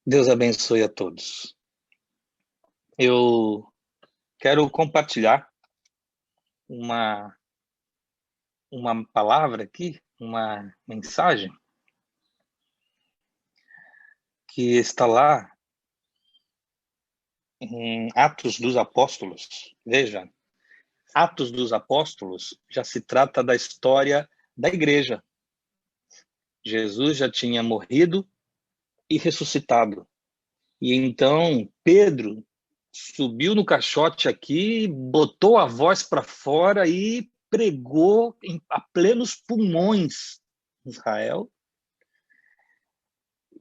Deus abençoe a todos. Eu quero compartilhar uma, uma palavra aqui, uma mensagem que está lá em Atos dos Apóstolos. Veja, Atos dos Apóstolos já se trata da história da igreja. Jesus já tinha morrido e ressuscitado. E então Pedro subiu no caixote aqui, botou a voz para fora e pregou a plenos pulmões em Israel.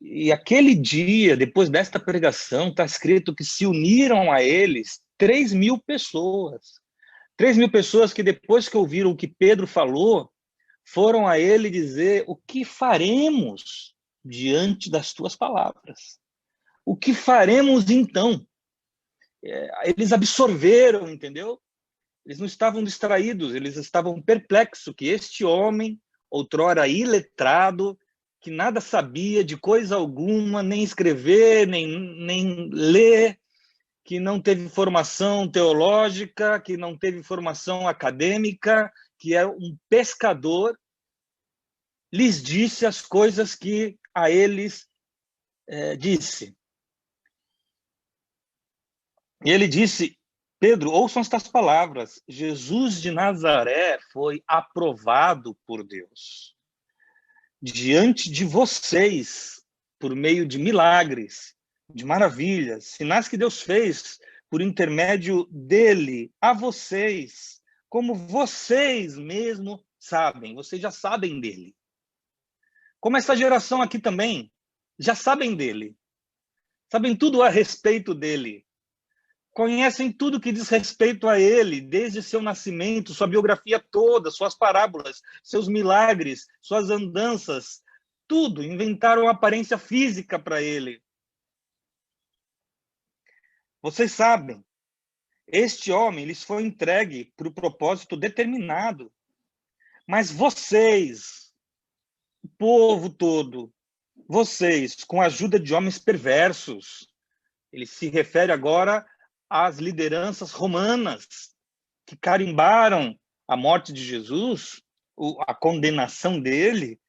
E aquele dia, depois desta pregação, está escrito que se uniram a eles 3.000 pessoas. 3.000 pessoas que depois que ouviram o que Pedro falou, foram a ele dizer: o que faremos diante das tuas palavras? O que faremos então? Eles absorveram, entendeu? Eles não estavam distraídos, eles estavam perplexos que este homem, outrora iletrado, que nada sabia de coisa alguma, nem escrever, nem ler, que não teve formação teológica, que não teve formação acadêmica, que é um pescador, lhes disse as coisas que a eles disse. E ele disse: Pedro, ouçam estas palavras. Jesus de Nazaré foi aprovado por Deus diante de vocês por meio de milagres, de maravilhas, sinais que Deus fez por intermédio dele a vocês, como vocês mesmo sabem, vocês já sabem dele. Como essa geração aqui também já sabem dele, sabem tudo a respeito dele. Conhecem tudo que diz respeito a ele, desde seu nascimento, sua biografia toda, suas parábolas, seus milagres, suas andanças, tudo. Inventaram aparência física para ele. Vocês sabem, este homem lhes foi entregue para o propósito determinado. Mas vocês, o povo todo, vocês, com a ajuda de homens perversos, ele se refere agora às lideranças romanas que carimbaram a morte de Jesus, a condenação dele.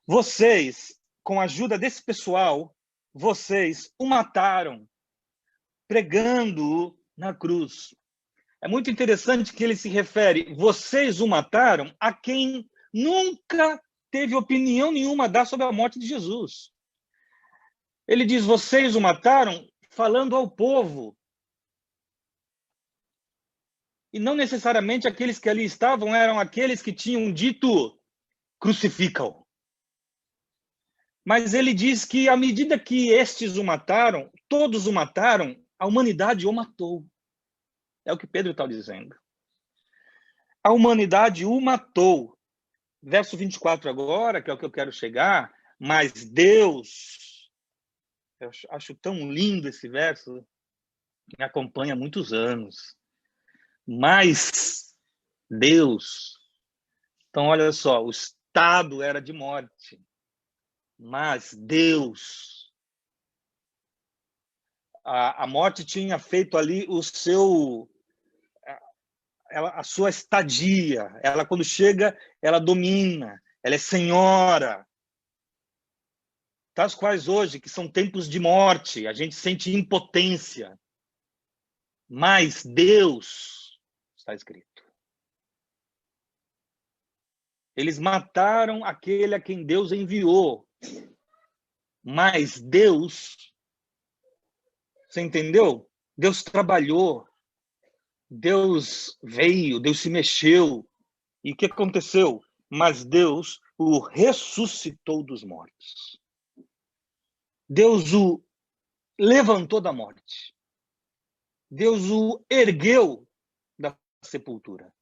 Vocês, com a ajuda desse pessoal, vocês o mataram pregando-o na cruz. É muito interessante que ele se refere, vocês o mataram, a quem nunca teve opinião nenhuma a dar sobre a morte de Jesus. Ele diz, vocês o mataram falando ao povo. E não necessariamente aqueles que ali estavam eram aqueles que tinham dito crucifica-o. Mas ele diz que à medida que estes o mataram, todos o mataram, a humanidade o matou. É o que Pedro está dizendo. A humanidade o matou. Verso 24 agora, que é o que eu quero chegar, mas Deus, eu acho tão lindo esse verso, me acompanha há muitos anos. Mas Deus, então olha só, o estado era de morte, mas Deus, a morte tinha feito ali a sua estadia. Ela, quando chega, ela domina, ela é senhora. Tais quais hoje, que são tempos de morte, a gente sente impotência. Mas Deus, está escrito. Eles mataram aquele a quem Deus enviou. Mas Deus, você entendeu? Deus trabalhou. Deus veio, Deus se mexeu. E o que aconteceu? Mas Deus o ressuscitou dos mortos. Deus o levantou da morte. Deus o ergueu da sepultura.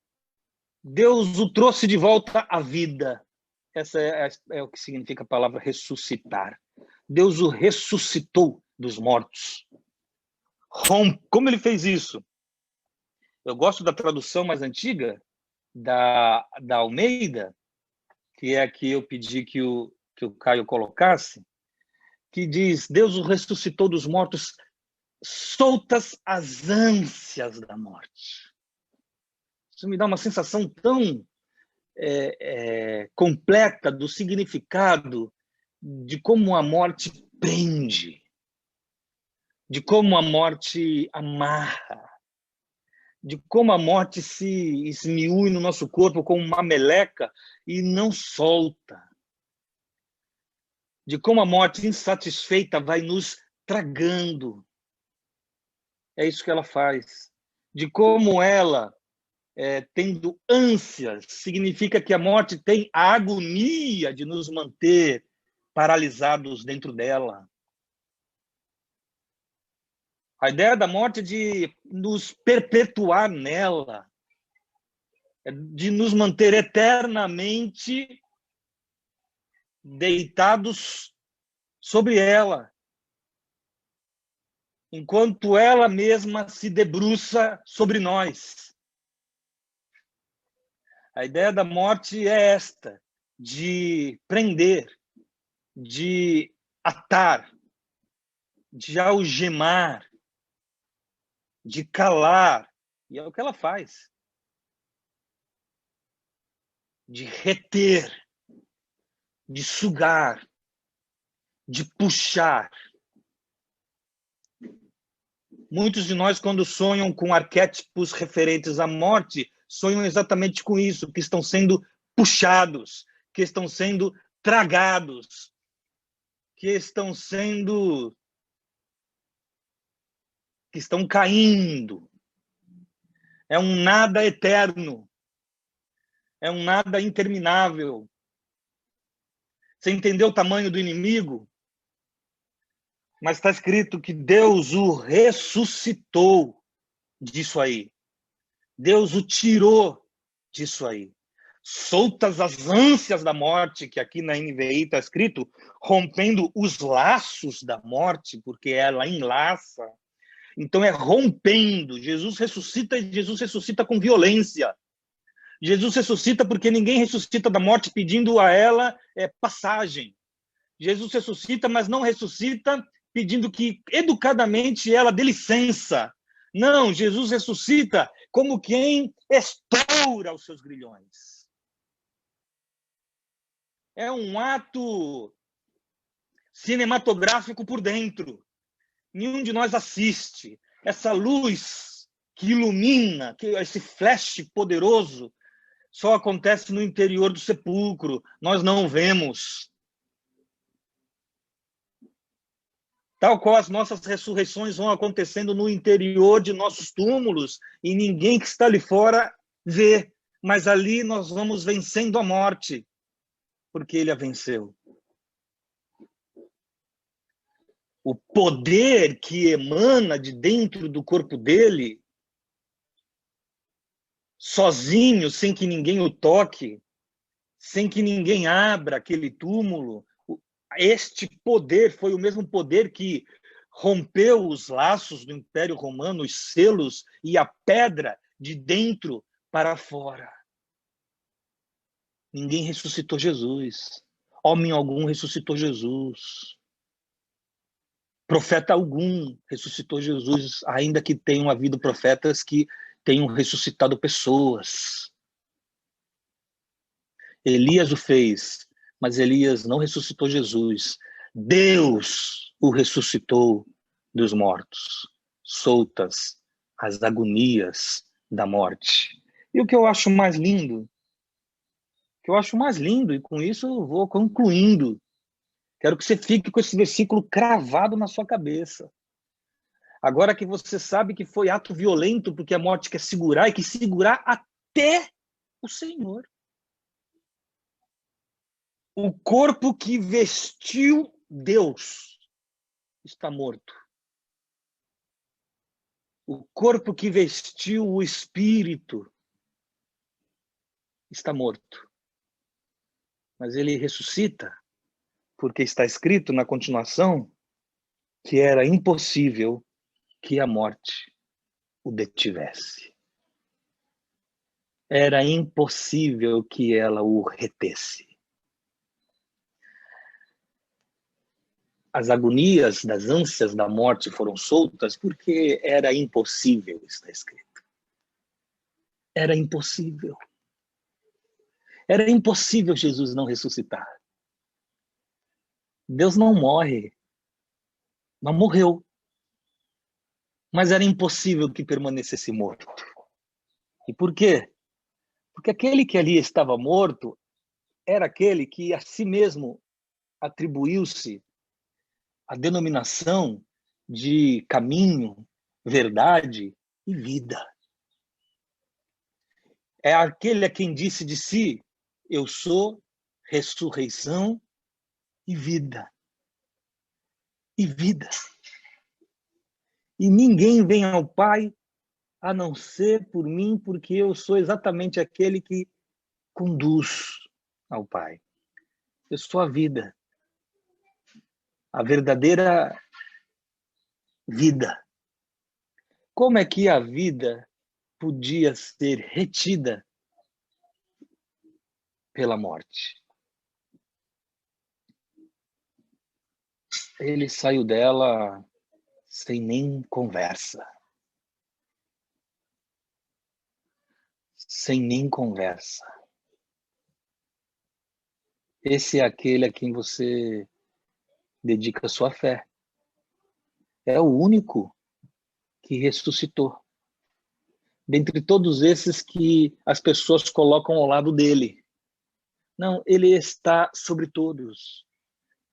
Deus o trouxe de volta à vida. Essa é o que significa a palavra ressuscitar. Deus o ressuscitou dos mortos. Como ele fez isso? Eu gosto da tradução mais antiga, da Almeida, que é a que eu pedi que o Caio colocasse, que diz: Deus o ressuscitou dos mortos, soltas as ânsias da morte. Isso me dá uma sensação tão completa do significado de como a morte prende, de como a morte amarra, de como a morte se esmiúe no nosso corpo como uma meleca e não solta, de como a morte insatisfeita vai nos tragando. É isso que ela faz. De como ela, tendo ânsias, significa que a morte tem a agonia de nos manter paralisados dentro dela. A ideia da morte é de nos perpetuar nela, de nos manter eternamente deitados sobre ela, enquanto ela mesma se debruça sobre nós. A ideia da morte é esta, de prender, de atar, de algemar, de calar, e é o que ela faz. De reter, de sugar, de puxar. Muitos de nós, quando sonham com arquétipos referentes à morte, sonham exatamente com isso, que estão sendo puxados, que estão sendo tragados, que estão caindo. É um nada eterno. É um nada interminável. Você entendeu o tamanho do inimigo? Mas está escrito que Deus o ressuscitou disso aí. Deus o tirou disso aí. Soltas as ânsias da morte, que aqui na NVI está escrito, rompendo os laços da morte, porque ela enlaça. Então é rompendo. Jesus ressuscita e Jesus ressuscita com violência. Jesus ressuscita porque ninguém ressuscita da morte pedindo a ela passagem. Jesus ressuscita, mas não ressuscita pedindo que educadamente ela dê licença. Não, Jesus ressuscita como quem estoura os seus grilhões. É um ato cinematográfico por dentro. Nenhum de nós assiste. Essa luz que ilumina, esse flash poderoso, só acontece no interior do sepulcro. Nós não vemos. Tal qual as nossas ressurreições vão acontecendo no interior de nossos túmulos e ninguém que está ali fora vê. Mas ali nós vamos vencendo a morte, porque ele a venceu. O poder que emana de dentro do corpo dele, sozinho, sem que ninguém o toque, sem que ninguém abra aquele túmulo, este poder foi o mesmo poder que rompeu os laços do Império Romano, os selos e a pedra de dentro para fora. Ninguém ressuscitou Jesus. Homem algum ressuscitou Jesus. Profeta algum ressuscitou Jesus, ainda que tenham havido profetas que tenham ressuscitado pessoas. Elias o fez, mas Elias não ressuscitou Jesus. Deus o ressuscitou dos mortos, soltas as agonias da morte. E o que eu acho mais lindo, e com isso eu vou concluindo, quero que você fique com esse versículo cravado na sua cabeça. Agora que você sabe que foi ato violento, porque a morte quer segurar, e que segurar até o Senhor. O corpo que vestiu Deus está morto. O corpo que vestiu o Espírito está morto. Mas ele ressuscita, porque está escrito na continuação que era impossível que a morte o detivesse. Era impossível que ela o retesse. as agonias das ânsias da morte foram soltas porque era impossível, está escrito. Era impossível. Era impossível Jesus não ressuscitar. Deus não morre, não morreu. Mas era impossível que permanecesse morto. E por quê? Porque aquele que ali estava morto era aquele que a si mesmo atribuiu-se a denominação de caminho, verdade e vida. É aquele a quem disse de si: eu sou ressurreição e vida. E vida. E ninguém vem ao Pai a não ser por mim, porque eu sou exatamente aquele que conduz ao Pai. Eu sou a vida. A verdadeira vida. Como é que a vida podia ser retida pela morte? Ele saiu dela sem nem conversa. Sem nem conversa. Esse é aquele a quem você dedica a sua fé. É o único que ressuscitou. Dentre todos esses que as pessoas colocam ao lado dele. Não, ele está sobre todos.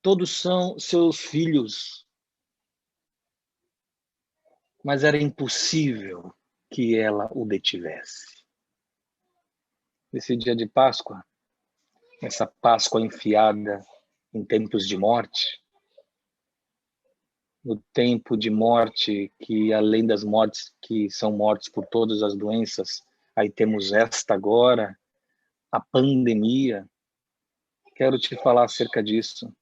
Todos são seus filhos. Mas era impossível que ela o detivesse. Nesse dia de Páscoa, essa Páscoa enfiada em tempos de morte, no tempo de morte que, além das mortes que são mortes por todas as doenças, aí temos esta agora, a pandemia. Quero te falar acerca disso.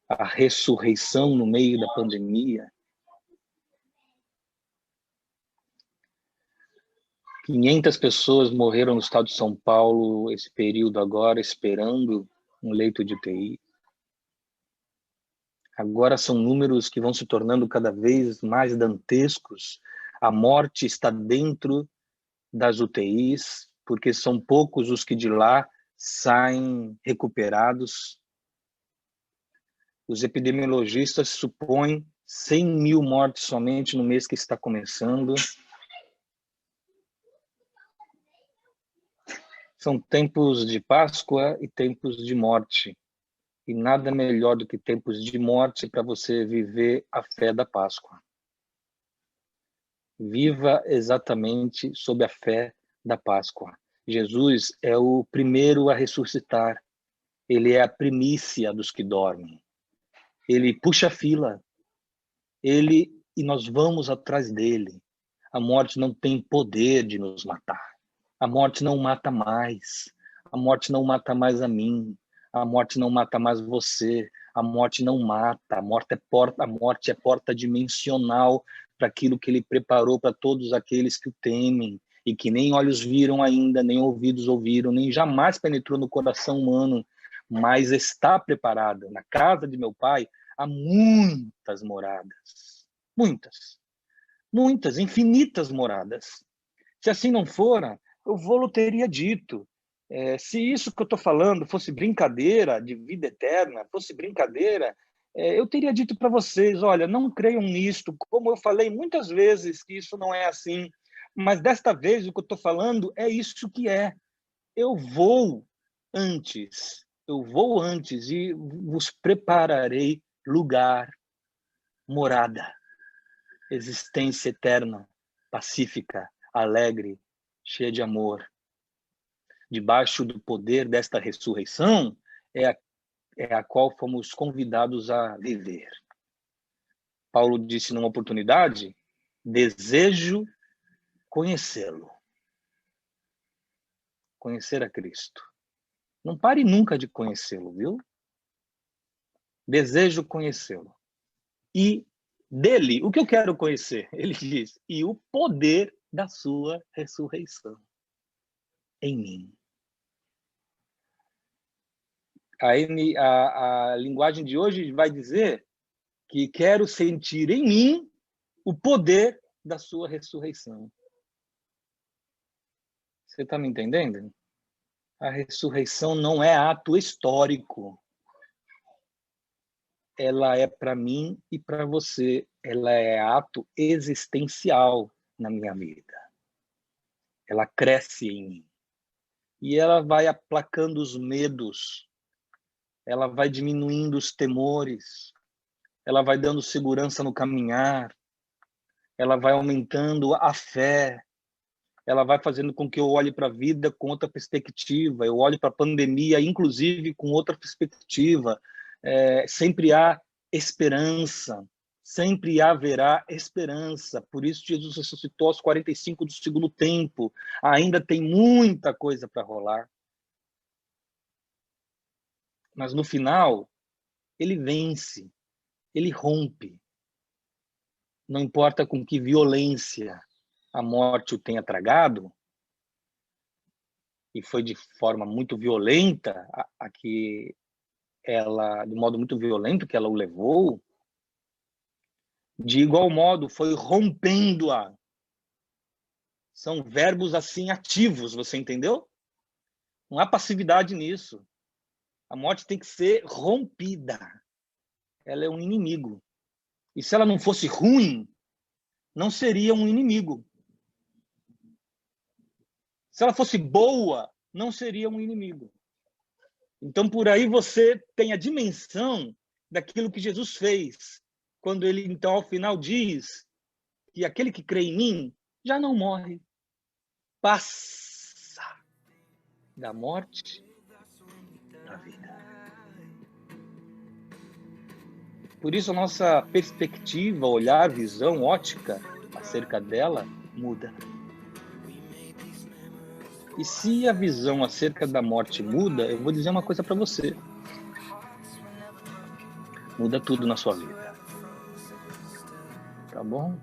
A ressurreição no meio da pandemia. 500 pessoas morreram no estado de São Paulo esse período agora, esperando um leito de UTI. Agora são números que vão se tornando cada vez mais dantescos. A morte está dentro das UTIs, porque são poucos os que de lá saem recuperados. Os epidemiologistas supõem 100 mil mortes somente no mês que está começando. São tempos de Páscoa e tempos de morte. E nada melhor do que tempos de morte para você viver a fé da Páscoa. Viva exatamente sob a fé da Páscoa. Jesus é o primeiro a ressuscitar. Ele é a primícia dos que dormem. Ele puxa a fila. E nós vamos atrás dele. A morte não tem poder de nos matar. A morte não mata mais. A morte não mata mais a mim. A morte não mata mais você. A morte não mata. A morte é porta dimensional para aquilo que ele preparou para todos aqueles que o temem e que nem olhos viram ainda, nem ouvidos ouviram, nem jamais penetrou no coração humano, mas está preparada. Na casa de meu Pai há muitas moradas. Muitas, infinitas moradas. Se assim não fora, eu vou teria dito. Se isso que eu estou falando fosse brincadeira de vida eterna, fosse brincadeira, eu teria dito para vocês, olha, não creiam nisto, como eu falei muitas vezes que isso não é assim, mas desta vez o que eu estou falando é isso que é. Eu vou antes e vos prepararei lugar, morada, existência eterna, pacífica, alegre, cheia de amor. Debaixo do poder desta ressurreição é a qual fomos convidados a viver. Paulo disse numa oportunidade, desejo conhecê-lo. Conhecer a Cristo. Não pare nunca de conhecê-lo, viu? Desejo conhecê-lo. E dele, o que eu quero conhecer? Ele diz, e o poder da sua ressurreição em mim. A linguagem de hoje vai dizer que quero sentir em mim o poder da sua ressurreição. Você está me entendendo? A ressurreição não é ato histórico. Ela é para mim e para você. Ela é ato existencial na minha vida. Ela cresce em mim. E ela vai aplacando os medos. Ela vai diminuindo os temores. Ela vai dando segurança no caminhar. Ela vai aumentando a fé. Ela vai fazendo com que eu olhe para a vida com outra perspectiva. Eu olhe para a pandemia, inclusive, com outra perspectiva. Sempre há esperança, sempre haverá esperança. Por isso Jesus ressuscitou aos 45 do segundo tempo. Ainda tem muita coisa para rolar. Mas no final, ele vence, ele rompe. Não importa com que violência a morte o tenha tragado, e foi de forma muito violenta que ela, de modo muito violento que ela o levou, de igual modo foi rompendo-a. São verbos assim ativos, você entendeu? Não há passividade nisso. A morte tem que ser rompida. Ela é um inimigo. E se ela não fosse ruim, não seria um inimigo. Se ela fosse boa, não seria um inimigo. Então, por aí você tem a dimensão daquilo que Jesus fez, quando ele, então, ao final diz que aquele que crê em mim já não morre, passa da morte para a vida. Por isso, a nossa perspectiva, olhar, visão, ótica acerca dela muda. E se a visão acerca da morte muda, eu vou dizer uma coisa para você. Muda tudo na sua vida. Tá bom?